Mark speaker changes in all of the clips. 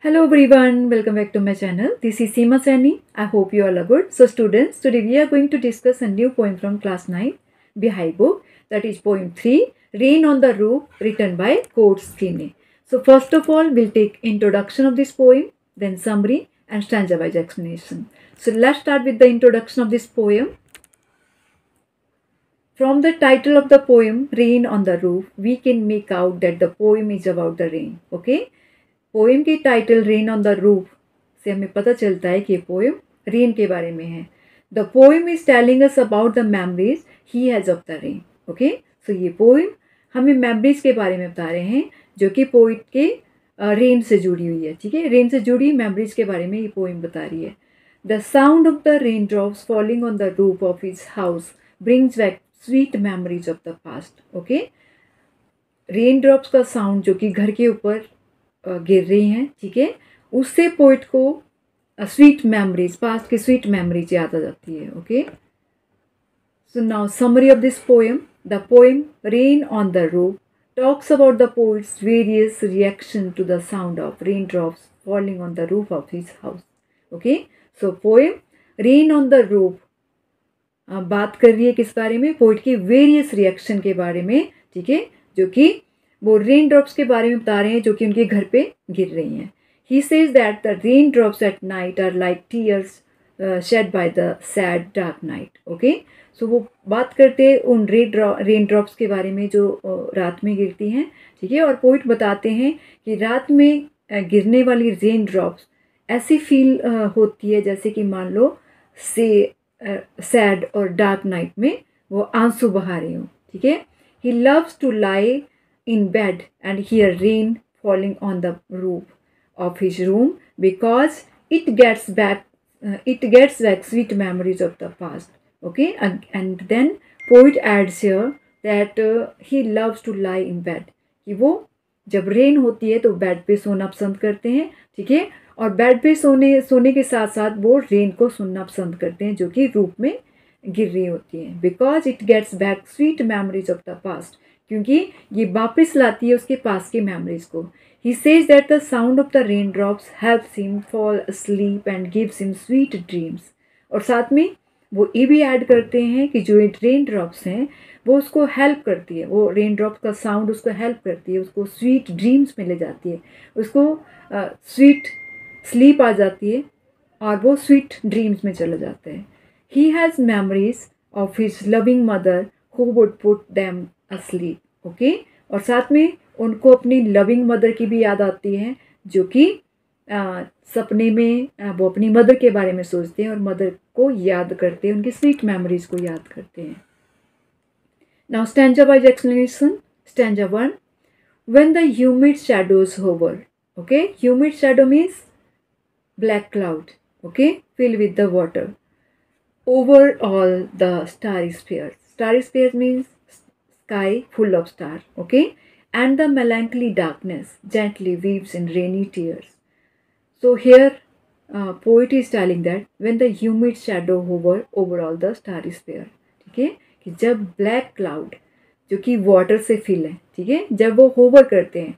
Speaker 1: Hello everyone, welcome back to my channel. This is Seema Saini. I hope you all are good. So students, today we are going to discuss a new poem from class 9, Bihai book. That is poem 3, Rain on the Roof, written by Coates Skinney. So first of all, we'll take introduction of this poem, then summary and stanza-wise explanation. So let's start with the introduction of this poem. From the title of the poem, Rain on the Roof, we can make out that the poem is about the rain. Okay? Poem की title rain on the roof से हमें पता चलता है कि ये poem rain के बारे में है. The poem is telling us about the memories he has of the rain. Okay, so ये पोएम हमें मेमोरीज के बारे में बता रहे हैं जो कि पोइट के रेन से जुड़ी हुई है. ठीक है, रेन से जुड़ी मेमोरीज के बारे में ये पोएम बता रही है. The sound of the rain drops falling on the roof of his house brings back sweet memories of the past. Okay, rain drops का साउंड जो कि घर के ऊपर गिर रही हैं, ठीक है, उससे पोइट को स्वीट मेमोरीज, पास्ट की स्वीट मेमोरीज याद आ जाती है. Okay, so now summary of this poem. The poem rain on the roof talks about the poet's various reaction to the sound of rain drops falling on the roof of his house. Okay, so poem rain on the roof बात कर रही है किस बारे में? Poet की various reaction के बारे में. ठीक है, जो कि वो रेन ड्रॉप्स के बारे में बता रहे हैं जो कि उनके घर पे गिर रही हैं. He says that the rain drops at night are like tears shed by the sad dark night. Okay, so वो बात करते हैं उन रेन ड्रॉप्स के बारे में जो रात में गिरती हैं. ठीक है, और पोइट बताते हैं कि रात में गिरने वाली रेन ड्रॉप्स ऐसी फील होती है जैसे कि मान लो से सैड और डार्क नाइट में वो आंसू बहा रही हूँ. ठीक है, he loves to lie in bed and hear rain falling on the roof of his room because it gets back sweet memories of the past. Okay, and then poet adds here that he loves to lie in bed. कि वो जब rain होती है तो bed पे सोना पसंद करते हैं. ठीक है, और बेड पे सोने के साथ साथ वो रेन को सुनना पसंद करते हैं जो कि रूफ में गिर रही होती है. Because it gets back sweet memories of the past, क्योंकि ये वापस लाती है उसके पास के मेमोरीज को. ही says that the sound of the rain drops helps him fall asleep and gives him sweet dreams. और साथ में वो ये भी ऐड करते हैं कि जो रेन ड्रॉप्स हैं वो उसको हेल्प करती है, वो रेन ड्रॉप्स का साउंड उसको हेल्प करती है, उसको स्वीट ड्रीम्स में ले जाती है, उसको स्वीट स्लीप आ जाती है और वो स्वीट ड्रीम्स में चले जाते हैं. He has memories of his loving mother who would put them असलीप. Okay, और साथ में उनको अपनी लविंग मदर की भी याद आती है जो कि सपने में वो अपनी मदर के बारे में सोचते हैं और मदर को याद करते हैं, उनकी स्वीट मेमोरीज को याद करते हैं. Now stanza wise explanation. Stanza 1, when the humid shadows hover. Okay, humid shadow means black cloud. Okay, fill with the water over all the starry sphere. Starry sphere means sky full of star. Okay, and the melancholy darkness gently weaves in rainy tears. So here poet is telling that when the humid shadow hover over all the starry sphere. ठीक है, कि जब black cloud जो कि water से fill है, ठीक है, जब वो होवर करते हैं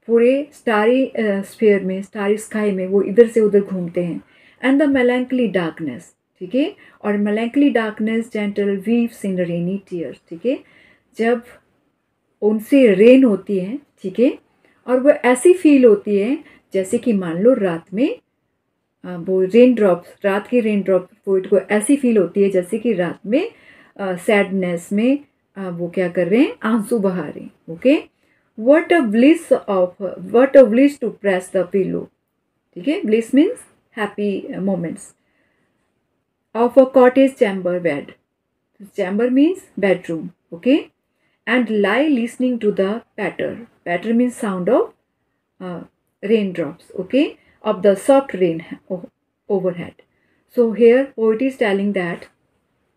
Speaker 1: पूरे स्टारी स्फीयर में, स्टारी स्काई में, वो इधर से उधर घूमते हैं. एंड द melancholy darkness, ठीक है, और melancholy darkness gentle weaves in rainy tears. ठीक है, जब उनसे रेन होती है, ठीक है, और वो ऐसी फील होती है जैसे कि मान लो रात में वो रेन ड्रॉप्स, रात की रेन ड्रॉप पोइट को ऐसी फील होती है जैसे कि रात में सैडनेस में वो क्या कर रहे हैं, आंसू बहा रहे हैं. Okay, what a bliss to press the pillow. ठीक है, bliss means happy moments of a cottage chamber bed. Chamber means bedroom. Okay, and lie listening to the patter. Patter means sound of raindrops. Okay, of the soft rain overhead. So here poet is telling that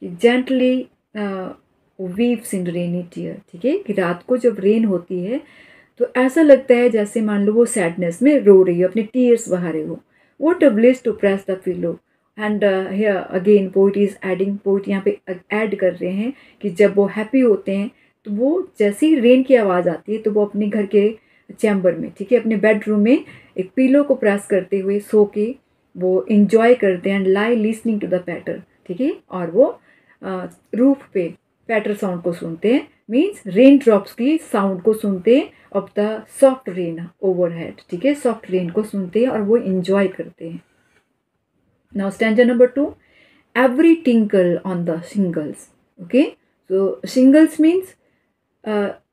Speaker 1: gently weaves in rainy tear. ठीक है, कि रात को जब rain होती है तो ऐसा लगता है जैसे मान लो वो सैडनेस में रो रही हो, अपने टीयर्स बहा रहे हो. What a bliss to press the pillow. And here again poet is adding, poet यहाँ पे ऐड कर रहे हैं कि जब वो हैप्पी होते हैं तो वो जैसे ही रेन की आवाज़ आती है तो वो अपने घर के चैम्बर में, ठीक है, अपने बेडरूम में एक पिलो को प्रेस करते हुए सो के वो इंजॉय करते हैं and lie listening to the patter, ठीक है, और वो रूफ पे पैटर साउंड को सुनते हैं, मीन्स रेन ड्रॉप्स की साउंड को सुनते हैं of the soft rain overhead, ठीक है, सॉफ्ट रेन को सुनते हैं और वो इंजॉय करते हैं। Now stanza number 2, every tinkle on the shingles, okay, so shingles means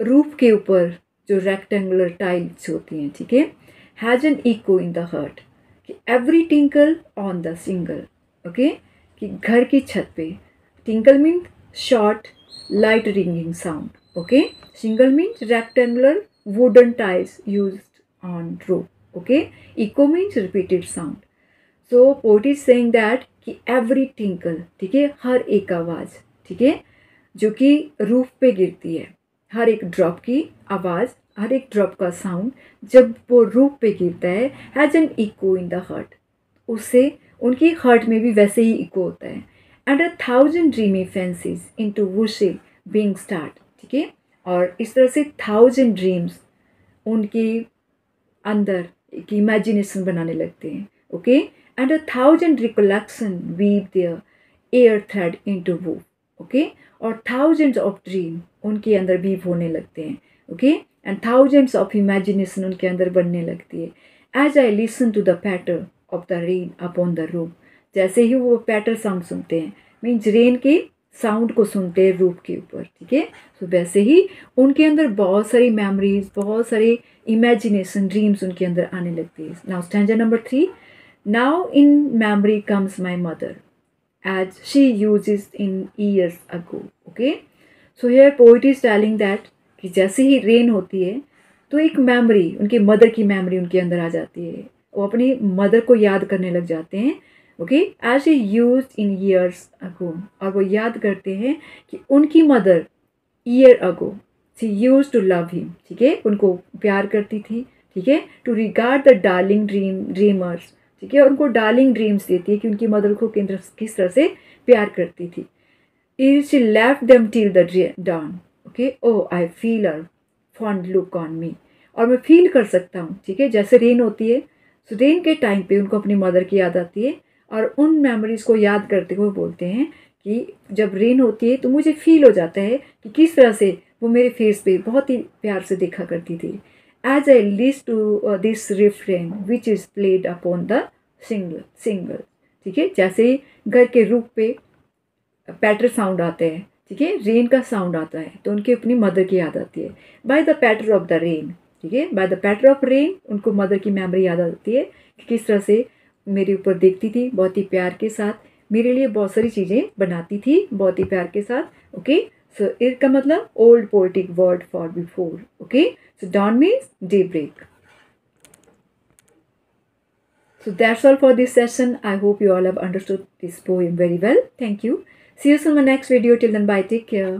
Speaker 1: roof के ऊपर जो रेक्टेंगुलर टाइल्स होती हैं, ठीक है, has an echo in the heart, कि every tinkle on the shingle, okay, कि घर की छत पे, tinkle means short light ringing sound, okay, shingle means rectangular wooden tiles used on roof, okay, echo means repeated sound. So poet is saying that कि every tinkle, ठीक है, हर एक आवाज़, ठीक है, जो कि रूफ पे गिरती है, हर एक ड्रॉप की आवाज़, हर एक ड्रॉप का साउंड जब वो रूफ पे गिरता है, has an echo in the heart, उससे उनकी हर्ट में भी वैसे ही इको होता है। And 1,000 dreamy fancies into busy being start, ठीक है, और इस तरह से 1,000 ड्रीम्स उनके अंदर एक इमेजिनेशन बनाने लगते हैं, okay, and 1,000 recollection weave their air thread into woof, okay, और थाउजेंड्स ऑफ ड्रीम उनके अंदर वीव होने लगते हैं, okay, and thousands of imagination उनके अंदर बनने लगती है। As I listen to the patter of the rain upon the roof, जैसे ही वो पैटर साउंड सुनते हैं, मीन्स रेन के साउंड को सुनते हैं रूफ के ऊपर, ठीक है, तो वैसे ही उनके अंदर बहुत सारी मेमोरीज, बहुत सारे इमेजिनेशन ड्रीम्स उनके अंदर आने लगती है। Now stanza number 3, now in memory comes my mother as she uses in years ago, okay, so here poet is telling that कि जैसे ही रेन होती है तो एक मेमोरी, उनकी मदर की मेमोरी उनके अंदर आ जाती है, वो अपनी मदर को याद करने लग जाते हैं, okay, as she used in years ago, और वो याद करते हैं कि उनकी mother year ago she used to love him, ठीक है, उनको प्यार करती थी, ठीक है, to regard the darling dreamers, ठीक है, उनको डार्लिंग ड्रीम्स देती है कि उनकी मदर को किस तरह से प्यार करती थी। She left them till the dawn, okay, o I feel a fond look on me, और मैं फील कर सकता हूँ, ठीक है, जैसे रेन होती है, सो रेन के टाइम पे उनको अपनी मदर की याद आती है, और उन मेमोरीज को याद करते हुए बोलते हैं कि जब रेन होती है तो मुझे फील हो जाता है कि किस तरह से वो मेरे फेस पे बहुत ही प्यार से देखा करती थी। As I listen to this refrain which is played upon the single, ठीक है, जैसे ही घर के रूफ पे पैटर साउंड आते हैं, ठीक है, रेन का साउंड आता है तो उनकी अपनी मदर की याद आती है, by the patter of the rain, ठीक है, by the patter of rain उनको मदर की मेमोरी याद आती है कि किस तरह से मेरे ऊपर देखती थी, बहुत ही प्यार के साथ मेरे लिए बहुत सारी चीज़ें बनाती थी, बहुत ही प्यार के साथ, ओके, सो इसका मतलब old poetic word for before, okay, so dawn means daybreak. So that's all for this session. I hope you all have understood this poem very well. Thank you. See you soon in my next video. Till then, bye. Take care.